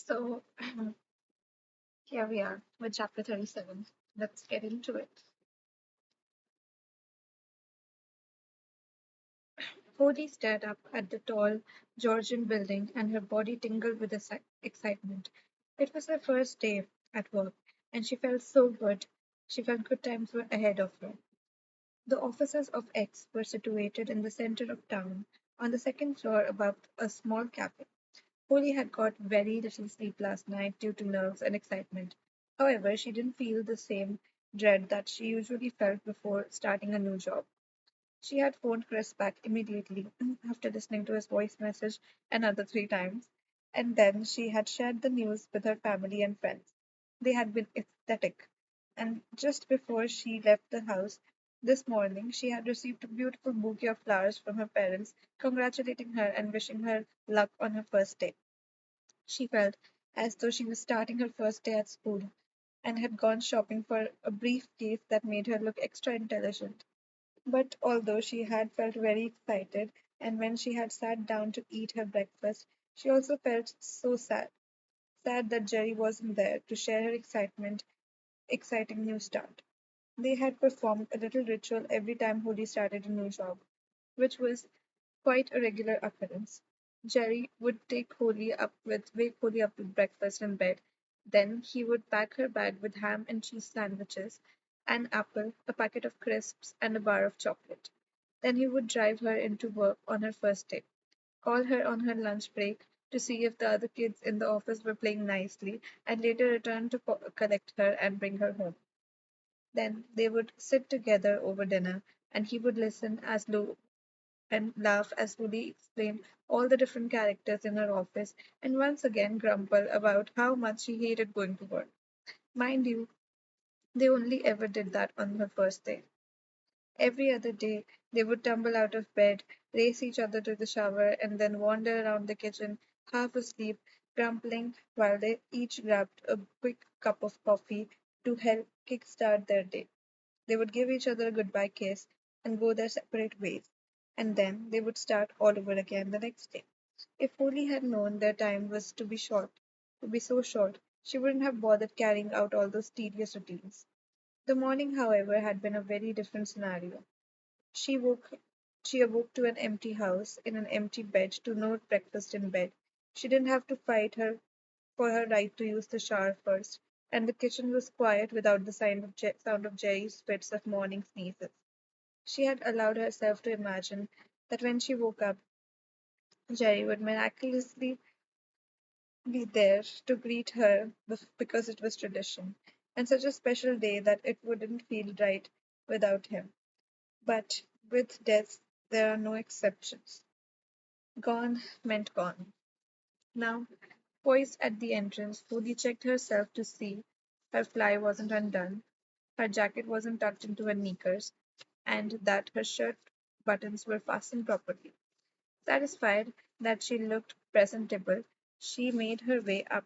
So here we are with chapter 37. Let's get into it. Cody stared up at the tall Georgian building and her body tingled with excitement. It was her first day at work and she felt so good. She felt good times were ahead of her. The offices of X were situated in the center of town on the second floor above a small cafe. Holly had got very little sleep last night due to nerves and excitement. However, she didn't feel the same dread that she usually felt before starting a new job. She had phoned Chris back immediately after listening to his voice message another 3 times, and then she had shared the news with her family and friends. They had been ecstatic, and just before she left the house this morning, she had received a beautiful bouquet of flowers from her parents, congratulating her and wishing her luck on her first day. She felt as though she was starting her first day at school and had gone shopping for a briefcase that made her look extra intelligent. But although she had felt very excited, and when she had sat down to eat her breakfast, she also felt so sad. Sad that Jerry wasn't there to share her exciting new start. They had performed a little ritual every time Holly started a new job, which was quite a regular occurrence. Jerry would wake Holly up with breakfast in bed. Then he would pack her bag with ham and cheese sandwiches, an apple, a packet of crisps, and a bar of chocolate. Then he would drive her into work on her first day, call her on her lunch break to see if the other kids in the office were playing nicely, and later return to collect her and bring her home. Then they would sit together over dinner, and he would listen as Lou and laugh as Woody explained all the different characters in her office and once again grumble about how much she hated going to work. Mind you, they only ever did that on her first day. Every other day, they would tumble out of bed, race each other to the shower, and then wander around the kitchen, half asleep, grumbling while they each grabbed a quick cup of coffee to help kickstart their day. They would give each other a goodbye kiss and go their separate ways, and then they would start all over again the next day. If Foley had known their time was to be so short, she wouldn't have bothered carrying out all those tedious routines. The morning, however, had been a very different scenario. She woke she awoke to an empty house in an empty bed to no breakfast in bed. She didn't have to fight her for her right to use the shower first, and the kitchen was quiet without the sound of Jerry's fits of morning sneezes. She had allowed herself to imagine that when she woke up, Jerry would miraculously be there to greet her because it was tradition, and such a special day that it wouldn't feel right without him. But with death, there are no exceptions. Gone meant gone. Now, poised at the entrance, Phoebe checked herself to see her fly wasn't undone, her jacket wasn't tucked into her knickers, and that her shirt buttons were fastened properly. Satisfied that she looked presentable, she made her way up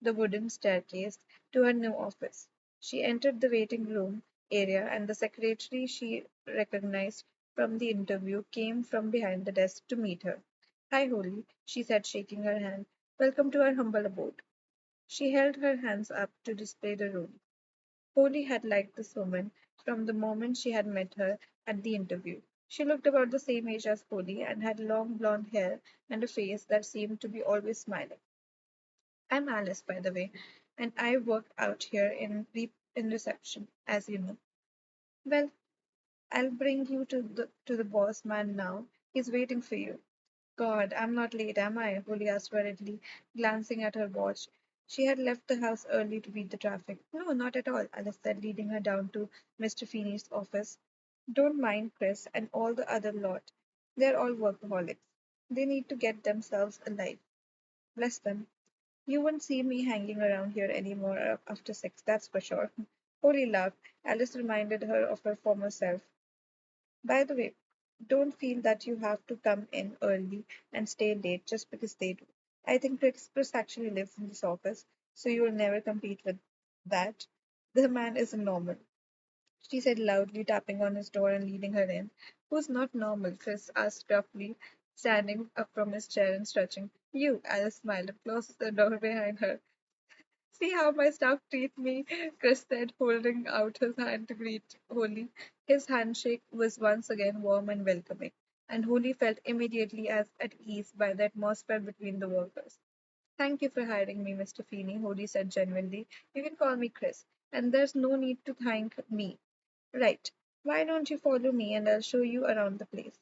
the wooden staircase to her new office. She entered the waiting room area, and the secretary she recognized from the interview came from behind the desk to meet her. Hi, Holly, she said, shaking her hand. Welcome to our humble abode. She held her hands up to display the room. Holly had liked this woman from the moment she had met her at the interview. She looked about the same age as Holly and had long blonde hair and a face that seemed to be always smiling. I'm Alice, by the way, and I work out here in reception, as you know. Well, I'll bring you to the boss man now. He's waiting for you. God, I'm not late, am I? Holly asked worriedly, glancing at her watch. She had left the house early to beat the traffic. No, not at all, Alice said, leading her down to Mr. Feeney's office. Don't mind Chris and all the other lot. They're all workaholics. They need to get themselves a life. Bless them. You won't see me hanging around here anymore after 6, that's for sure. Holly laughed. Alice reminded her of her former self. By the way, don't feel that you have to come in early and stay late just because they do. I think Chris actually lives in this office, so you will never compete with that. The man isn't normal, she said loudly, tapping on his door and leading her in. Who's not normal? Chris asked gruffly, standing up from his chair and stretching. You, Alice smiled and closed the door behind her. See how my staff treat me, Chris said, holding out his hand to greet Holly. His handshake was once again warm and welcoming, and Holly felt immediately as at ease by the atmosphere between the workers. Thank you for hiring me, Mr. Feeney, Holly said genuinely. You can call me Chris, and there's no need to thank me. Right. Why don't you follow me and I'll show you around the place?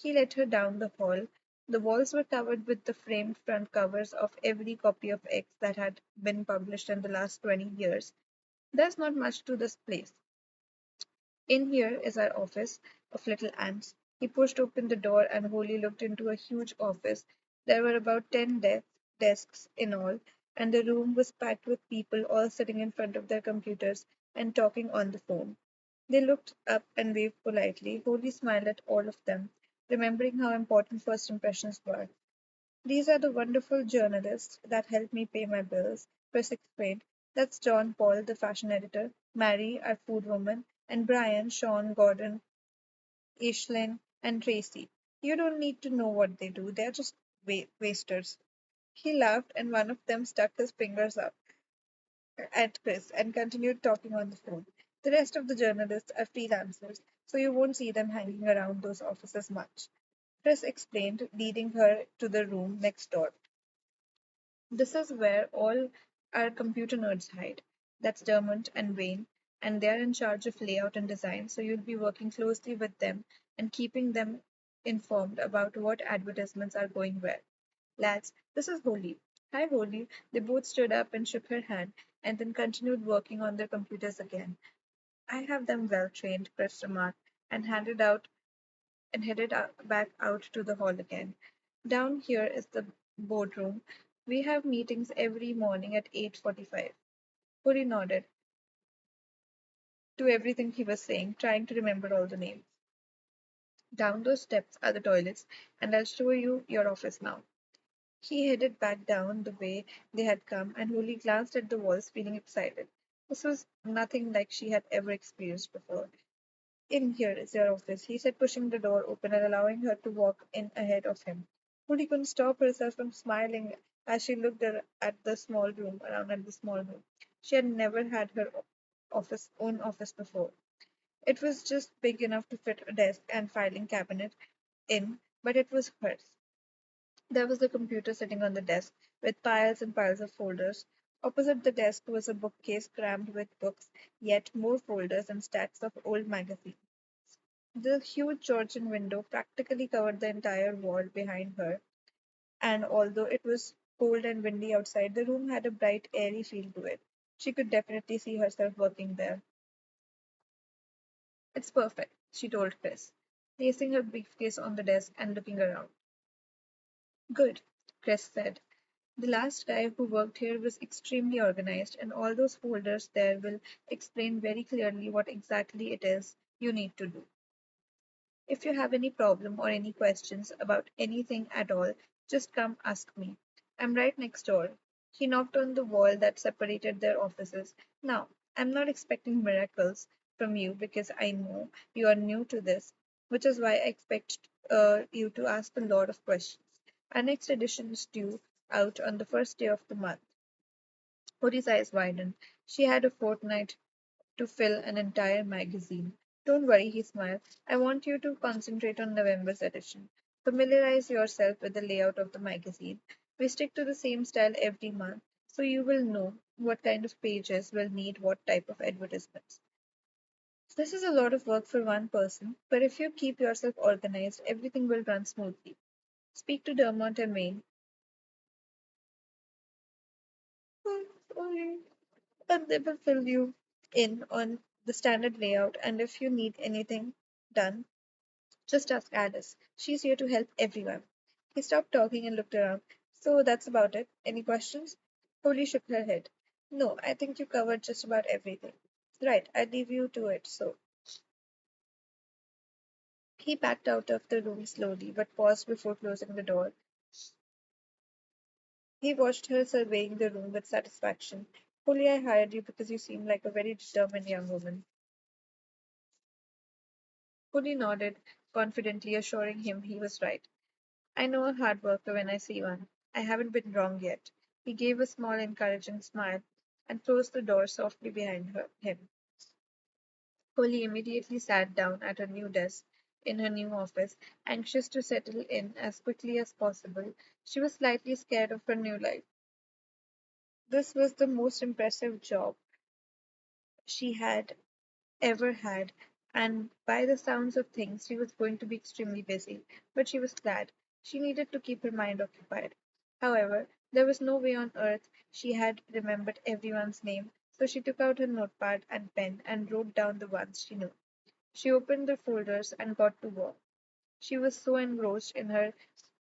He led her down the hall. The walls were covered with the framed front covers of every copy of X that had been published in the last 20 years. There's not much to this place. In here is our office of little ants. He pushed open the door and Holly looked into a huge office. There were about 10 desks in all, and the room was packed with people all sitting in front of their computers and talking on the phone. They looked up and waved politely. Holly smiled at all of them, remembering how important first impressions were. These are the wonderful journalists that help me pay my bills, Chris explained. That's John Paul, the fashion editor, Mary, our food woman, and Brian, Sean, Gordon, Ishlin, and Tracy. You don't need to know what they do, they're just wasters. He laughed, and one of them stuck his fingers up at Chris and continued talking on the phone. The rest of the journalists are freelancers, so you won't see them hanging around those offices much. Chris explained, leading her to the room next door. This is where all our computer nerds hide. That's Dermot and Wayne, and they're in charge of layout and design, so you'll be working closely with them and keeping them informed about what advertisements are going where. Lads, this is Holly. Hi, Holly. They both stood up and shook her hand, and then continued working on their computers again. I have them well trained, Chris remarked, and back out to the hall again. Down here is the boardroom. We have meetings every morning at 8:45. Puri nodded to everything he was saying, trying to remember all the names. Down those steps are the toilets, and I'll show you your office now. He headed back down the way they had come, and Holly glanced at the walls, feeling excited. This was nothing like she had ever experienced before. In here is your office, he said, pushing the door open and allowing her to walk in ahead of him. Hoodie couldn't stop herself from smiling as she looked at the small room, around at the small room. She had never had her own office before. It was just big enough to fit a desk and filing cabinet in, but it was hers. There was a computer sitting on the desk with piles and piles of folders. Opposite the desk was a bookcase crammed with books, yet more folders and stacks of old magazines. The huge Georgian window practically covered the entire wall behind her, and although it was cold and windy outside, the room had a bright, airy feel to it. She could definitely see herself working there. It's perfect, she told Chris, placing her briefcase on the desk and looking around. Good, Chris said. The last guy who worked here was extremely organized, and all those folders there will explain very clearly what exactly it is you need to do. If you have any problem or any questions about anything at all, just come ask me. I'm right next door. He knocked on the wall that separated their offices. Now, I'm not expecting miracles from you because I know you are new to this, which is why I expect you to ask a lot of questions. Our next edition is due out on the first day of the month. Hoodie's eyes widened. She had a fortnight to fill an entire magazine. Don't worry, he smiled. I want you to concentrate on November's edition. Familiarize yourself with the layout of the magazine. We stick to the same style every month, so you will know what kind of pages will need what type of advertisements. This is a lot of work for one person, but if you keep yourself organized, everything will run smoothly. Speak to Dermot and Wayne. Sorry. And they will fill you in on the standard layout, and if you need anything done, just ask Alice. She's here to help everyone. He stopped talking and looked around. So that's about it. Any questions? Holly shook her head. No, I think you covered just about everything. Right, I leave you to it. So he backed out of the room slowly, but paused before closing the door. He watched her surveying the room with satisfaction. Holly, I hired you because you seem like a very determined young woman. Holly nodded, confidently assuring him he was right. I know a hard worker when I see one. I haven't been wrong yet. He gave a small, encouraging smile and closed the door softly behind him. Polly immediately sat down at her new desk in her new office, anxious to settle in as quickly as possible. She was slightly scared of her new life. This was the most impressive job she had ever had, and by the sounds of things, she was going to be extremely busy. But she was glad. She needed to keep her mind occupied. However, there was no way on earth she had remembered everyone's name, so she took out her notepad and pen and wrote down the ones she knew. She opened the folders and got to work. She was so engrossed in her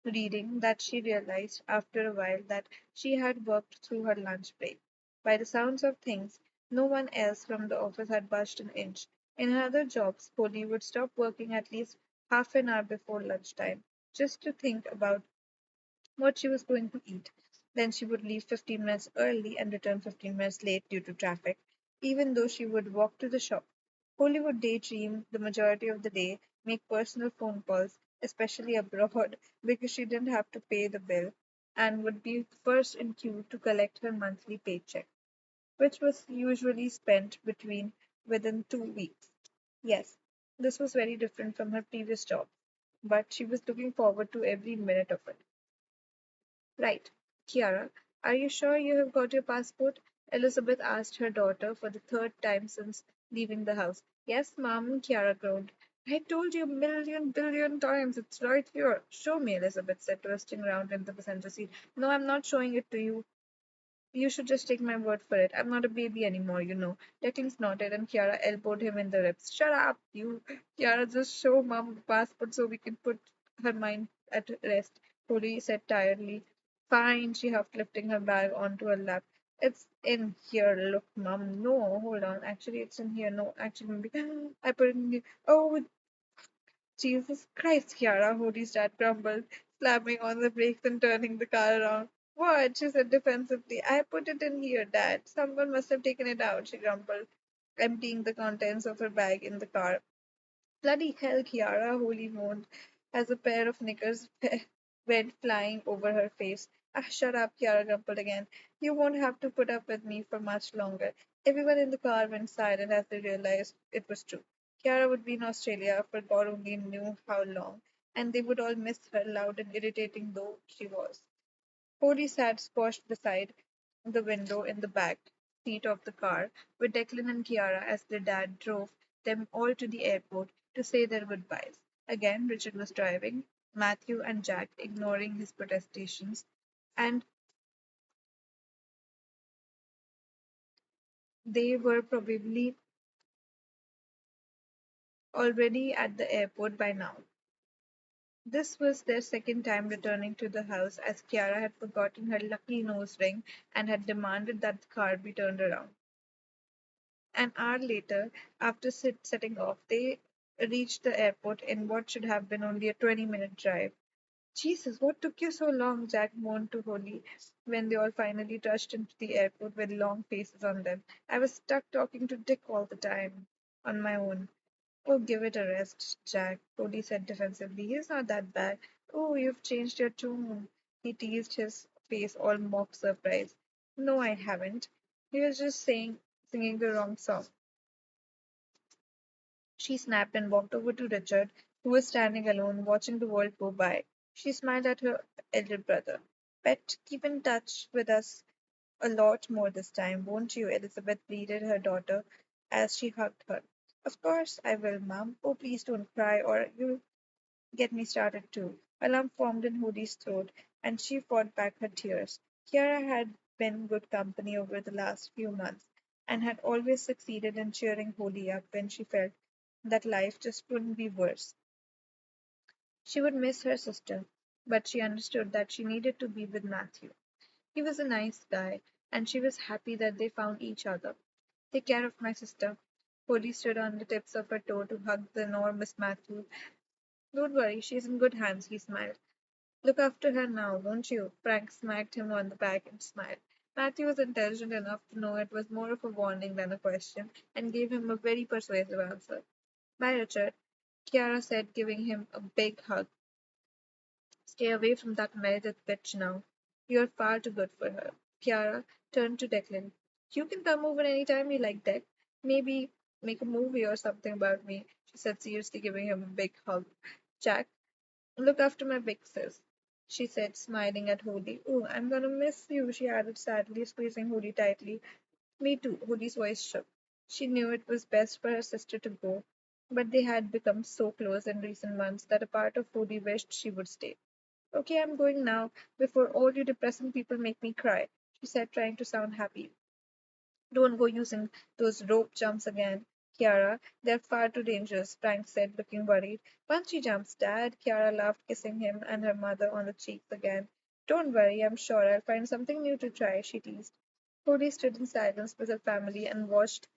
reading that she realized after a while that she had worked through her lunch break. By the sounds of things, no one else from the office had budged an inch. In her other jobs, Polly would stop working at least half an hour before lunchtime just to think about what she was going to eat. Then she would leave 15 minutes early and return 15 minutes late due to traffic, even though she would walk to the shop. Polly would daydream the majority of the day, make personal phone calls, especially abroad, because she didn't have to pay the bill, and would be first in queue to collect her monthly paycheck, which was usually spent between within 2 weeks. Yes, this was very different from her previous job, but she was looking forward to every minute of it. Right. Kiara, are you sure you have got your passport? Elizabeth asked her daughter for the third time since leaving the house. Yes, ma'am, Kiara groaned. I told you a million billion times it's right here. Show me, Elizabeth said, twisting around in the passenger seat. No, I'm not showing it to you. You should just take my word for it. I'm not a baby anymore, you know. Declan snorted and Kiara elbowed him in the ribs. Shut up, you. Kiara, just show mom the passport so we can put her mind at rest, Polly said tiredly. Fine, she huffed, lifting her bag onto her lap. It's in here. Look, mom. No, hold on. Actually, it's in here. No, actually, maybe I put it in here. Oh, Jesus Christ, Kiara, Hoodie's dad grumbled, slamming on the brakes and turning the car around. What? She said defensively. I put it in here, Dad. Someone must have taken it out, she grumbled, emptying the contents of her bag in the car. Bloody hell, Kiara, Holy moaned, as a pair of knickers went flying over her face. Ah, shut up, Kiara grumbled again. You won't have to put up with me for much longer. Everyone in the car went silent as they realized it was true. Kiara would be in Australia for God only knew how long, and they would all miss her, loud and irritating though she was. Cody sat squashed beside the window in the back seat of the car with Declan and Kiara as their dad drove them all to the airport to say their goodbyes. Again, Richard was driving, Matthew and Jack ignoring his protestations, and they were probably already at the airport by now. This was their second time returning to the house as Kiara had forgotten her lucky nose ring and had demanded that the car be turned around. An hour later, after setting off, they reached the airport in what should have been only a 20-minute drive. Jesus, what took you so long? Jack moaned to Holly when they all finally rushed into the airport with long faces on them. I was stuck talking to Dick all the time on my own. Oh, give it a rest, Jack, Holly said defensively. He's not that bad. Oh, you've changed your tune. He teased, his face all mock surprise. No, I haven't. He was just singing the wrong song. She snapped and walked over to Richard, who was standing alone, watching the world go by. She smiled at her elder brother. Pet, keep in touch with us a lot more this time, won't you? Elizabeth pleaded her daughter as she hugged her. Of course I will, Mum. Oh, please don't cry, or you'll get me started too. A lump formed in Hoodie's throat, and she fought back her tears. Kiara had been good company over the last few months, and had always succeeded in cheering Hoodie up when she felt that life just couldn't be worse. She would miss her sister, but she understood that she needed to be with Matthew. He was a nice guy, and she was happy that they found each other. Take care of my sister. Hoodie stood on the tips of her toe to hug the enormous Matthew. Don't worry, she's in good hands, he smiled. Look after her now, won't you? Frank smacked him on the back and smiled. Matthew was intelligent enough to know it was more of a warning than a question, and gave him a very persuasive answer. Bye, Richard, Kiara said, giving him a big hug. Stay away from that Meredith bitch now. You're far too good for her. Kiara turned to Declan. You can come over anytime you like, Deck. Maybe make a movie or something about me, she said seriously, giving him a big hug. Jack, look after my big sis, she said, smiling at Hoodie. Oh, I'm gonna miss you, she added sadly, squeezing Hoodie tightly. Me too, Hoodie's voice shook. She knew it was best for her sister to go, but they had become so close in recent months that a part of Hoodie wished she would stay. Okay, I'm going now, before all you depressing people make me cry, she said, trying to sound happy. Don't go using those rope jumps again, Kiara. They're far too dangerous, Frank said, looking worried. Bungee jumps, Dad. Kiara laughed, kissing him and her mother on the cheeks again. Don't worry, I'm sure I'll find something new to try, she teased. Cody stood in silence with her family and watched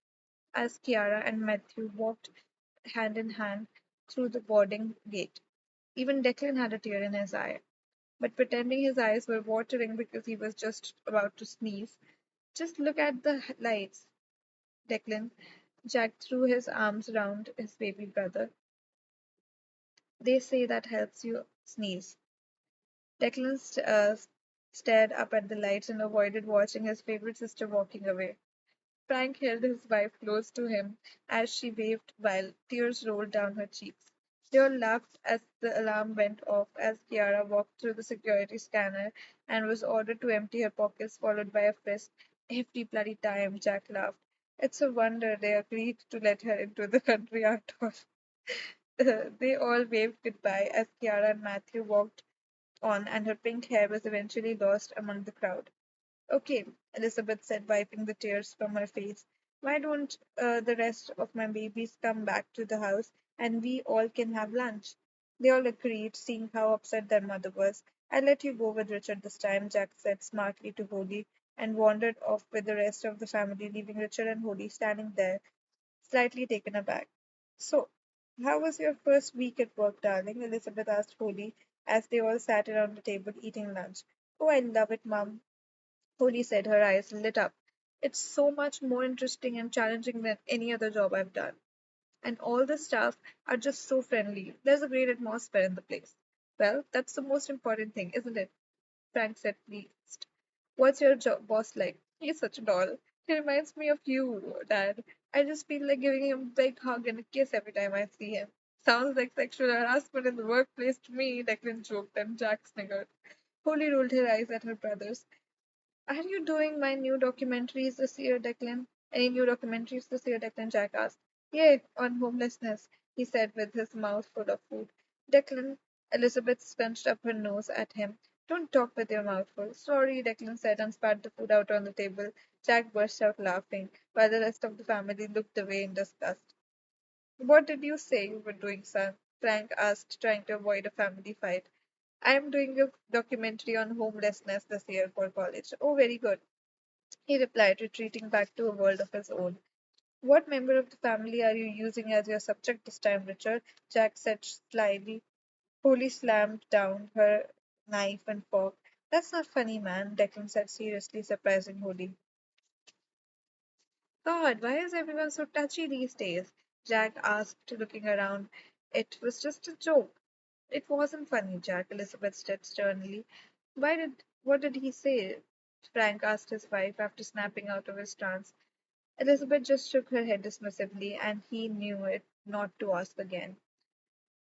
as Kiara and Matthew walked hand in hand through the boarding gate. Even Declan had a tear in his eye, but pretending his eyes were watering because he was just about to sneeze. Just look at the lights, Declan. Jack threw his arms round his baby brother. They say that helps you sneeze. Declan stared up at the lights and avoided watching his favorite sister walking away. Frank held his wife close to him as she waved while tears rolled down her cheeks. They all laughed as the alarm went off as Kiara walked through the security scanner and was ordered to empty her pockets, followed by a frisk. Every bloody time, Jack laughed. It's a wonder they agreed to let her into the country after all. They all waved goodbye as Kiara and Matthew walked on, and her pink hair was eventually lost among the crowd. Okay, Elizabeth said, wiping the tears from her face. Why don't the rest of my babies come back to the house and we all can have lunch? They all agreed, seeing how upset their mother was. I'll let you go with Richard this time, Jack said smartly to Holly, and wandered off with the rest of the family, leaving Richard and Holly standing there, slightly taken aback. So, how was your first week at work, darling? Elizabeth asked Holly as they all sat around the table eating lunch. Oh, I love it, Mum, Holly said, her eyes lit up. It's so much more interesting and challenging than any other job I've done. And all the staff are just so friendly. There's a great atmosphere in the place. Well, that's the most important thing, isn't it? Frank said, pleased. What's your boss like? He's such a doll. He reminds me of you, Dad. I just feel like giving him a big hug and a kiss every time I see him. Sounds like sexual harassment in the workplace to me, Declan joked, and Jack sniggered. Holly rolled her eyes at her brothers. Are you doing my new documentaries this year, Declan? Any new documentaries this year, Declan? Jack asked. Yay, on homelessness, he said with his mouth full of food. Declan, Elizabeth scrunched up her nose at him. Don't talk with your mouth full. Sorry, Declan said and spat the food out on the table. Jack burst out laughing, while the rest of the family looked away in disgust. What did you say you were doing, son? Frank asked, trying to avoid a family fight. I am doing a documentary on homelessness this year for college. Oh, very good, he replied, retreating back to a world of his own. What member of the family are you using as your subject this time, Richard? Jack said slyly. Polly slammed down her knife and fork. That's not funny, man, Declan said seriously, surprising Holly. God, why is everyone so touchy these days? Jack asked, looking around. It was just a joke. It wasn't funny, Jack, Elizabeth said sternly. What did he say? Frank asked his wife after snapping out of his trance. Elizabeth just shook her head dismissively, and he knew it not to ask again.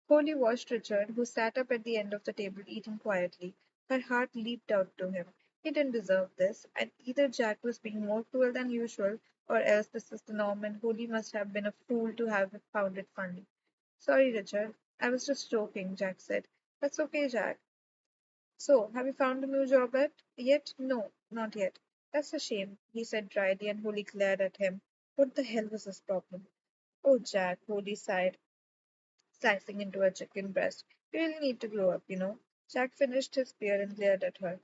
Polly watched Richard, who sat up at the end of the table eating quietly. Her heart leaped out to him. He didn't deserve this, and either Jack was being more cruel than usual, or else this is the norm, and Polly must have been a fool to have found it funny. Sorry, Richard. I was just joking, Jack said. That's okay, Jack. So, have you found a new job yet? No, not yet. That's a shame, he said dryly, and Holly glared at him. What the hell was his problem? Oh, Jack, Holly sighed, slicing into a chicken breast. You really need to grow up, you know. Jack finished his beer and glared at her.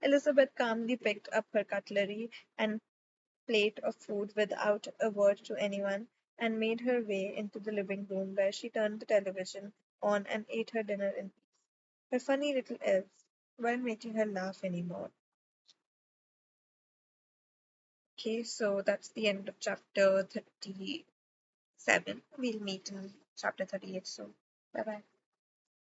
Elizabeth calmly picked up her cutlery and plate of food without a word to anyone and made her way into the living room where she turned the television on and ate her dinner in peace. Her funny little elves weren't making her laugh anymore. Okay, so that's the end of chapter 37. We'll meet in chapter 38 soon. Bye bye.